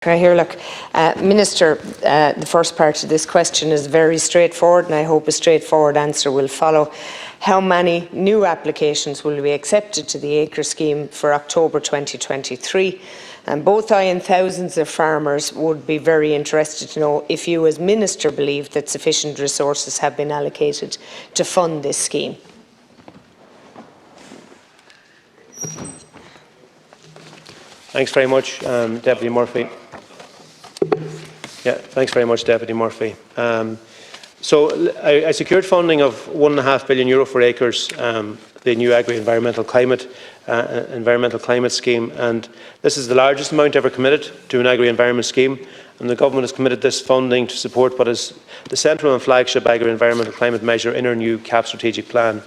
Minister, the first part of this question is very straightforward, and I hope a straightforward answer will follow. How many new applications will be accepted to the acre scheme for October 2023? And both I and thousands of farmers would be very interested to know if you as Minister believe that sufficient resources have been allocated to fund this scheme. Thanks very much, Deputy Murphy. Thanks very much, Deputy Murphy. I secured funding of €1.5 billion for acres, the new Agri-Environmental Climate Scheme, and this is the largest amount ever committed to an agri-environment scheme, and the Government has committed this funding to support what is the central and flagship agri-environmental climate measure in our new CAP strategic plan.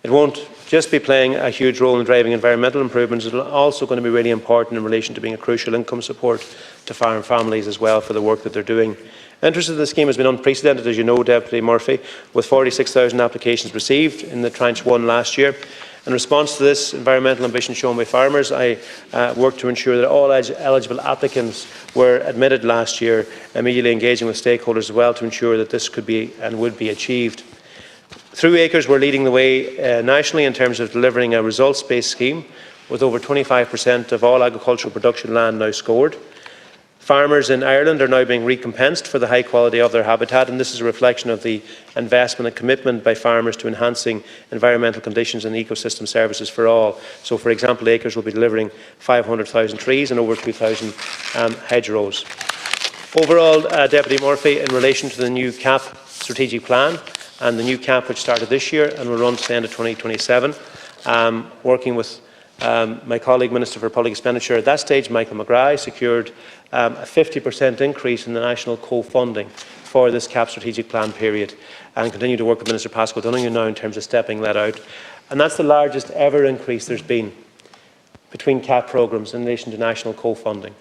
It won't just be playing a huge role in driving environmental improvements, it is also going to be really important in relation to being a crucial income support to farm families as well for the work that they're doing. Interest in the scheme has been unprecedented, as you know, Deputy Murphy, with 46,000 applications received in the tranche 1 last year. In response to this environmental ambition shown by farmers, I worked to ensure that all eligible applicants were admitted last year, immediately engaging with stakeholders as well to ensure that this could be and would be achieved. Through Acres, we're leading the way nationally in terms of delivering a results-based scheme, with over 25% of all agricultural production land now scored. Farmers in Ireland are now being recompensed for the high quality of their habitat, and this is a reflection of the investment and commitment by farmers to enhancing environmental conditions and ecosystem services for all. So, for example, Acres will be delivering 500,000 trees and over 2,000 hedgerows. Overall, Deputy Murphy, in relation to the new CAP strategic plan and the new CAP which started this year and will run to the end of 2027, working with my colleague Minister for Public Expenditure at that stage, Michael McGrath, secured a 50% increase in the national co-funding for this CAP strategic plan period, and continue to work with Minister Pascal Donoghue now in terms of stepping that out. And that's the largest ever increase there's been between CAP programmes in relation to national co-funding,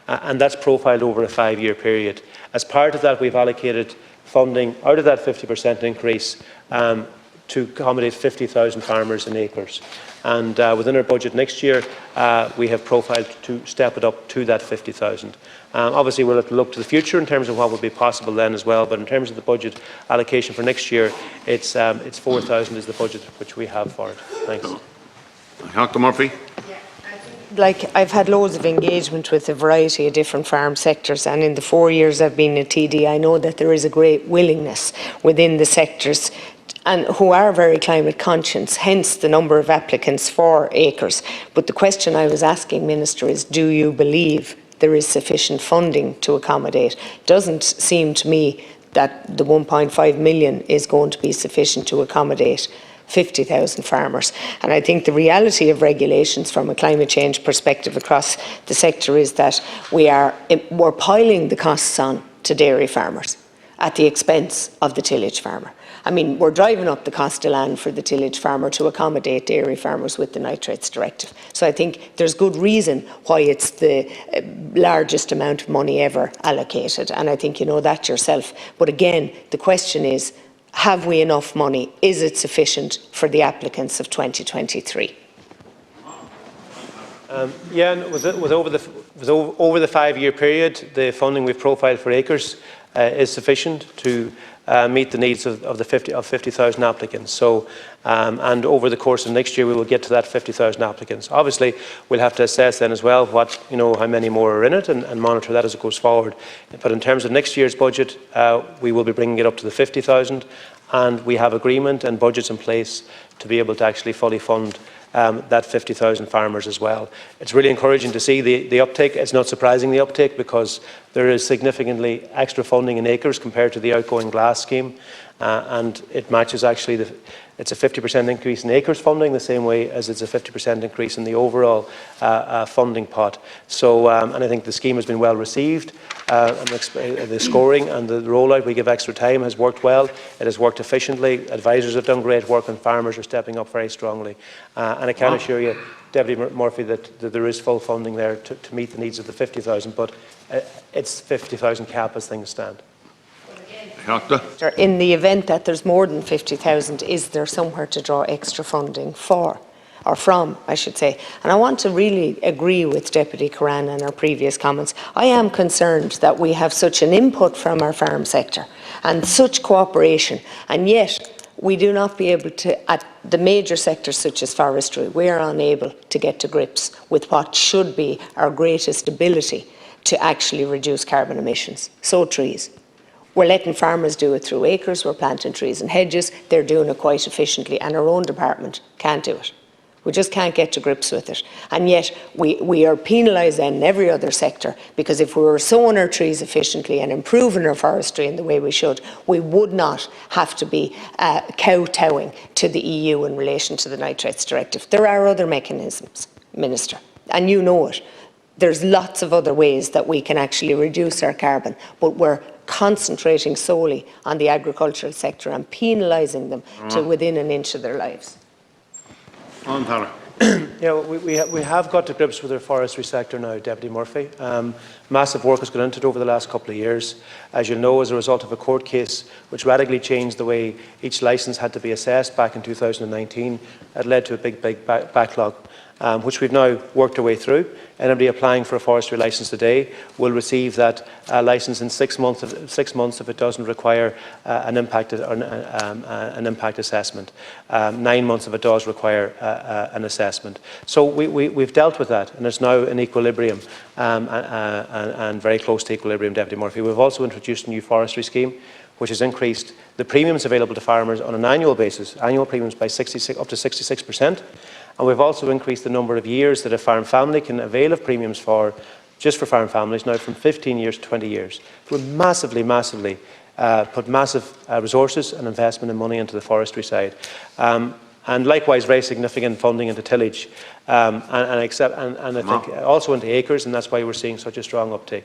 and that's profiled over a 5-year period. As part of that, we've allocated funding out of that 50% increase to accommodate 50,000 farmers in Acres. And within our budget next year, we have profiled to step it up to that 50,000. Obviously, we'll have to look to the future in terms of what will be possible then as well, but in terms of the budget allocation for next year, it's 4,000 is the budget which we have for it. Thanks. Dr. Murphy. I've had loads of engagement with a variety of different farm sectors, and in the 4 years I've been a TD, I know that there is a great willingness within the sectors and who are very climate conscious, hence the number of applicants for Acres. But the question I was asking, Minister, is do you believe there is sufficient funding to accommodate? Doesn't seem to me that the 1.5 million is going to be sufficient to accommodate 50,000 farmers. And I think the reality of regulations from a climate change perspective across the sector is that we're piling the costs on to dairy farmers at the expense of the tillage farmer. I mean, we're driving up the cost of land for the tillage farmer to accommodate dairy farmers with the Nitrates Directive. So I think there's good reason why it's the largest amount of money ever allocated, and I think you know that yourself. But again, the question is, have we enough money? Is it sufficient for the applicants of 2023? Over the 5-year period, the funding we've profiled for Acres is sufficient to meet the needs of 50,000 applicants. So, and over the course of next year, we will get to that 50,000 applicants. Obviously, we'll have to assess then as well how many more are in it, and monitor that as it goes forward. But in terms of next year's budget, we will be bringing it up to the 50,000, and we have agreement and budgets in place to be able to actually fully fund that 50,000 farmers as well. It's really encouraging to see the uptake. It's not surprising, the uptake, because there is significantly extra funding in Acres compared to the outgoing GLASS scheme, and it matches actually it's a 50% increase in Acres funding, the same way as it's a 50% increase in the overall funding pot. So, and I think the scheme has been well received. And the scoring and the rollout, we give extra time, has worked well. It has worked efficiently. Advisors have done great work, and farmers are stepping up very strongly. And I can assure you, Deputy Murphy, that there is full funding there to meet the needs of the 50,000, but it's 50,000 cap as things stand. In the event that there's more than 50,000, is there somewhere to draw extra funding for? or from, I should say. And I want to really agree with Deputy Curran and our previous comments. I am concerned that we have such an input from our farm sector and such cooperation, and yet we do not be able to, at the major sectors such as forestry, we are unable to get to grips with what should be our greatest ability to actually reduce carbon emissions. So trees. We're letting farmers do it through acres, we're planting trees and hedges, they're doing it quite efficiently, and our own department can't do it. We just can't get to grips with it. And yet we are penalised in every other sector, because if we were sowing our trees efficiently and improving our forestry in the way we should, we would not have to be kowtowing to the EU in relation to the Nitrates Directive. There are other mechanisms, Minister, and you know it. There's lots of other ways that we can actually reduce our carbon, but we're concentrating solely on the agricultural sector and penalising them to within an inch of their lives. Yeah, we have got to grips with our forestry sector now, Deputy Murphy. Massive work has gone into it over the last couple of years. As you know, as a result of a court case which radically changed the way each licence had to be assessed back in 2019, it led to a big backlog, which we've now worked our way through. Anybody applying for a forestry licence today will receive that licence in 6 months if it doesn't require an impact assessment. 9 months if it does require an assessment. So we've dealt with that, and it's now in equilibrium and very close to equilibrium, Deputy Murphy. We've also introduced a new forestry scheme which has increased the premiums available to farmers on an annual basis, annual premiums by up to 66%. And we've also increased the number of years that a farm family can avail of premiums for, just for farm families, now from 15 years to 20 years. We've massively put massive resources and investment and money into the forestry side. And likewise, very significant funding into tillage, and I think also into acres, and that's why we're seeing such a strong uptake.